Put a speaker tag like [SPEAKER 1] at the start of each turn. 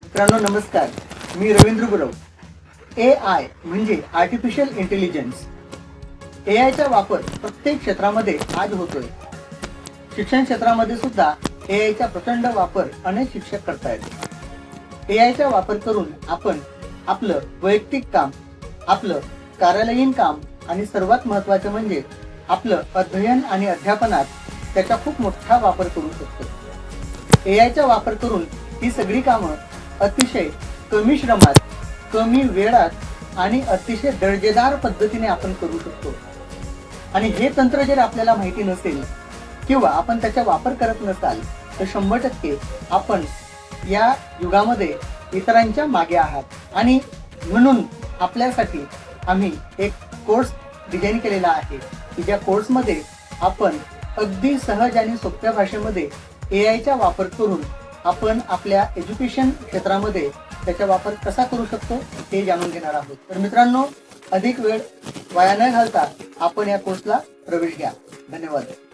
[SPEAKER 1] मित्रांनो नमस्कार, मी रवींद्र गुरव. AI म्हणजे आर्टिफिशियल इंटेलिजन्स. AIचा वापर प्रत्येक क्षेत्रामध्ये आज होतोय. शिक्षण क्षेत्रामध्ये सुद्धा AIचा प्रचंड वापर अनेक शिक्षक करतायत. AIचा वापर करून आपण आपलं वैयक्तिक काम, आपलं कार्यालयीन काम आणि सर्वात महत्त्वाचं म्हणजे आपलं अध्ययन आणि अध्यापनात त्याचा खूप मोठा वापर करू शकतो. AIचा वापर करून ही सगळी कामं अतिशय कमी श्रमात, कमी वेळात आणि अतिशय दर्जेदार पद्धतीने आपण करू शकतो. आणि हे तंत्र जर आपल्याला माहिती नसेल किंवा आपण त्याचा वापर करत नसाल तर 100% आपण या युगामध्ये इतरांच्या मागे आहात. आणि म्हणून आपल्यासाठी आम्ही एक कोर्स डिझाईन केलेला आहे की ज्या कोर्समध्ये आपण अगदी सहज आणि सोप्या भाषेमध्ये AIचा वापर करून आपण आपल्या एज्युकेशन क्षेत्रामध्ये त्याचा वापर कसा करू शकतो हे जाणून घेणार आहोत. तर मित्रांनो, अधिक वेळ वाया न घालता आपण या कोर्सला प्रवेश घ्या. धन्यवाद.